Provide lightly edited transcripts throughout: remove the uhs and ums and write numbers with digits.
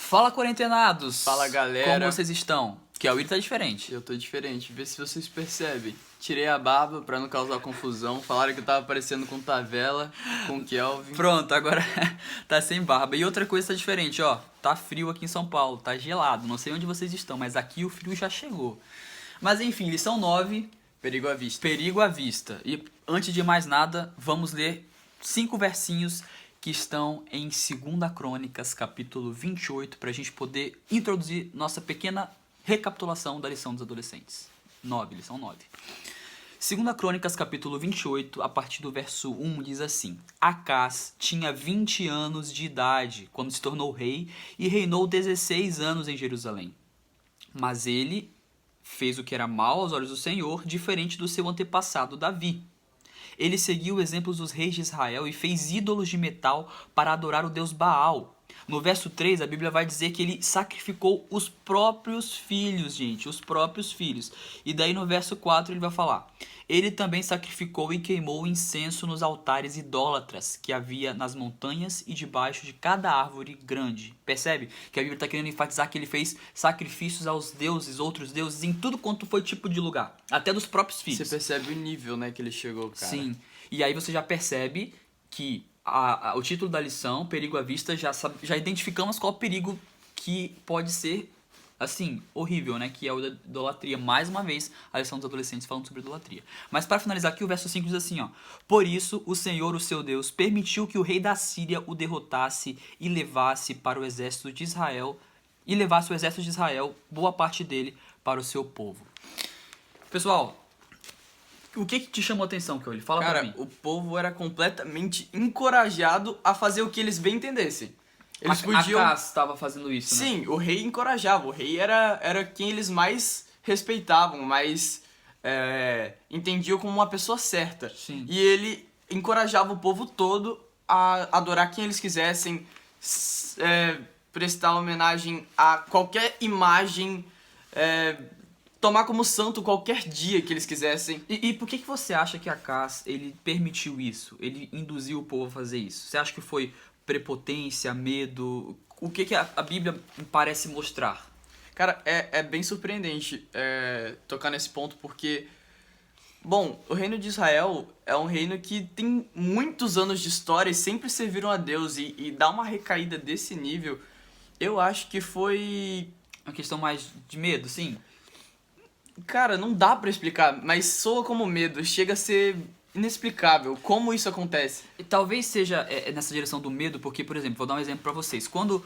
Fala, quarentenados! Fala, galera. Como vocês estão? Que a Will tá diferente. Eu tô diferente, vê se vocês percebem. Tirei a barba pra não causar confusão. Falaram que eu tava parecendo com Tavela, com Kelvin. Pronto, agora tá sem barba. E outra coisa tá diferente, ó. Tá frio aqui em São Paulo, tá gelado. Não sei onde vocês estão, mas aqui o frio já chegou. Mas enfim, lição 9, Perigo à vista. perigo à vista. E antes de mais nada, vamos ler 5 versinhos que estão em 2 Crônicas, capítulo 28, pra gente poder introduzir nossa pequena recapitulação da lição dos adolescentes. Lição 9. 2 Crônicas, capítulo 28, a partir do verso 1, diz assim: Acás tinha 20 anos de idade quando se tornou rei e reinou 16 anos em Jerusalém. Mas ele fez o que era mal aos olhos do Senhor, diferente do seu antepassado Davi. Ele seguiu os exemplos dos reis de Israel e fez ídolos de metal para adorar o deus Baal. No verso 3, a Bíblia vai dizer que ele sacrificou os próprios filhos, gente, os próprios filhos. E daí no verso 4 ele vai falar: ele também sacrificou e queimou incenso nos altares idólatras que havia nas montanhas e debaixo de cada árvore grande. Percebe que a Bíblia está querendo enfatizar que ele fez sacrifícios aos deuses, outros deuses, em tudo quanto foi tipo de lugar, até dos próprios filhos. Você percebe o nível, né, que ele chegou, cara. Sim, e aí você já percebe que o título da lição, Perigo à Vista, já identificamos qual perigo que pode ser, assim, horrível, né? Que é o da idolatria. Mais uma vez, a lição dos adolescentes falando sobre idolatria. Mas para finalizar aqui, o verso 5 diz assim, ó: Por isso, o Senhor, o seu Deus, permitiu que o rei da Síria o derrotasse e levasse para o exército de Israel, boa parte dele, para o seu povo. Pessoal, o que te chamou a atenção, Kelly? Fala pra mim. Cara, o povo era completamente encorajado a fazer o que eles bem entendessem. Eles podiam... Acás estava fazendo isso, né? Sim, o rei encorajava. O rei era quem eles mais respeitavam, mais entendiam como uma pessoa certa. Sim. E ele encorajava o povo todo a adorar quem eles quisessem, prestar homenagem a qualquer imagem, tomar como santo qualquer dia que eles quisessem. E por que você acha que Acás, ele permitiu isso? Ele induziu o povo a fazer isso? Você acha que foi prepotência, medo? O que a Bíblia parece mostrar? Cara, é bem surpreendente tocar nesse ponto, porque, bom, o reino de Israel é um reino que tem muitos anos de história e sempre serviram a Deus, e dar uma recaída desse nível, eu acho que foi... Uma questão mais de medo, sim? Cara, não dá pra explicar, mas soa como medo, chega a ser inexplicável como isso acontece. E talvez seja nessa direção do medo, porque, por exemplo, vou dar um exemplo pra vocês. Quando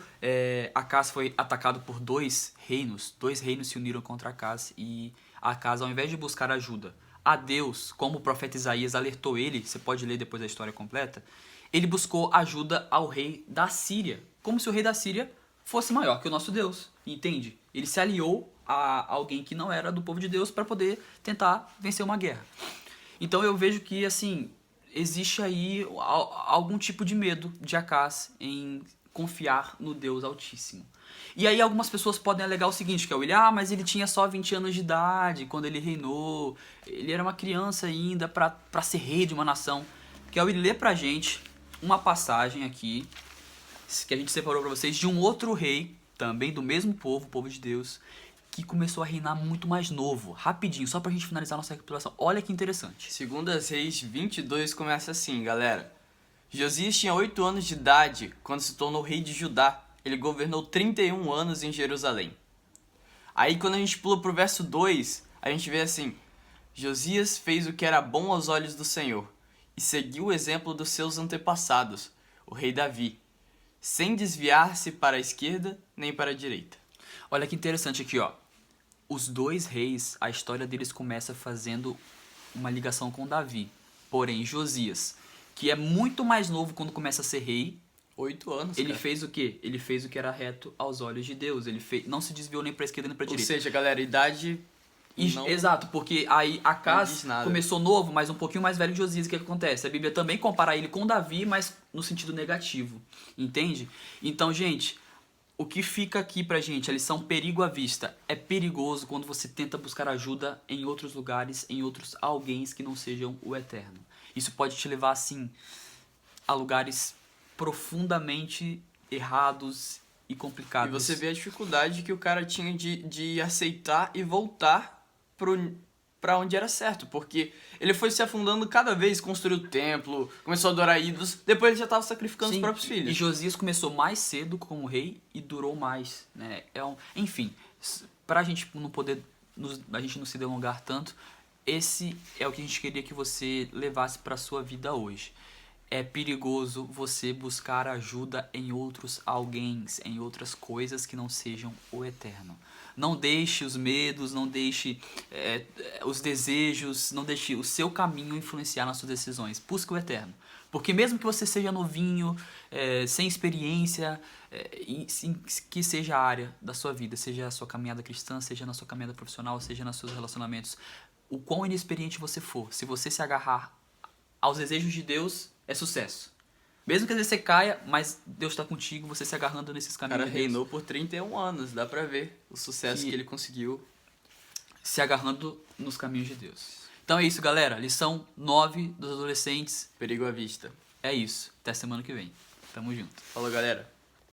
Acás foi atacado por dois reinos se uniram contra Acás, e Acás, ao invés de buscar ajuda a Deus, como o profeta Isaías alertou ele, você pode ler depois a história completa, ele buscou ajuda ao rei da Síria, como se o rei da Síria fosse maior que o nosso Deus, entende? Ele se aliou a alguém que não era do povo de Deus para poder tentar vencer uma guerra. Então eu vejo que, assim, existe aí algum tipo de medo de Acás em confiar no Deus Altíssimo. E aí algumas pessoas podem alegar o seguinte, que é o William, mas ele tinha só 20 anos de idade quando ele reinou, ele era uma criança ainda para ser rei de uma nação. Que é o William lê pra gente uma passagem aqui, que a gente separou para vocês, de um outro rei, também do mesmo povo, o povo de Deus, que começou a reinar muito mais novo. Rapidinho, só pra gente finalizar nossa recapitulação. Olha que interessante. 2 Reis 22 começa assim, galera. Josias tinha 8 anos de idade quando se tornou rei de Judá. Ele governou 31 anos em Jerusalém. Aí quando a gente pula pro verso 2, a gente vê assim: Josias fez o que era bom aos olhos do Senhor e seguiu o exemplo dos seus antepassados, o rei Davi, sem desviar-se para a esquerda nem para a direita. Olha que interessante aqui, ó. Os dois reis, a história deles começa fazendo uma ligação com Davi. Porém, Josias, que é muito mais novo quando começa a ser rei, 8 anos, ele cara. fez o quê? Ele fez o que era reto aos olhos de Deus. Ele não se desviou nem para a esquerda nem para a Ou direita. seja, galera, idade... não- Exato, porque aí não Acás diz nada. começou novo, mas um pouquinho mais velho que Josias. O que acontece? A Bíblia também compara ele com Davi, mas no sentido negativo. Entende? Então, gente, o que fica aqui pra gente, a lição perigo à vista, é perigoso quando você tenta buscar ajuda em outros lugares, em outros alguém que não sejam o eterno. Isso pode te levar, assim, a lugares profundamente errados e complicado. E você vê a dificuldade que o cara tinha de aceitar e voltar pra onde era certo. Porque ele foi se afundando cada vez, construiu o templo, começou a adorar ídolos, depois ele já estava sacrificando os próprios filhos. E Josias começou mais cedo como rei e durou mais, né? Enfim, pra gente não poder, a gente não se delongar tanto, esse é o que a gente queria que você levasse pra sua vida hoje. É perigoso você buscar ajuda em outros alguém, em outras coisas que não sejam o eterno. Não deixe os medos, não deixe os desejos, não deixe o seu caminho influenciar nas suas decisões. Busque o eterno. Porque mesmo que você seja novinho, sem experiência, que seja a área da sua vida, seja a sua caminhada cristã, seja na sua caminhada profissional, seja nos seus relacionamentos, o quão inexperiente você for, se você se agarrar aos desejos de Deus, é sucesso. Mesmo que às vezes você caia, mas Deus está contigo, você se agarrando nesses O caminhos cara de Deus. reinou por 31 anos, dá pra ver o sucesso que ele conseguiu. Se agarrando nos caminhos de Deus. Então é isso, galera. Lição 9 dos adolescentes. Perigo à vista. É isso. Até semana que vem. Tamo junto. Falou, galera.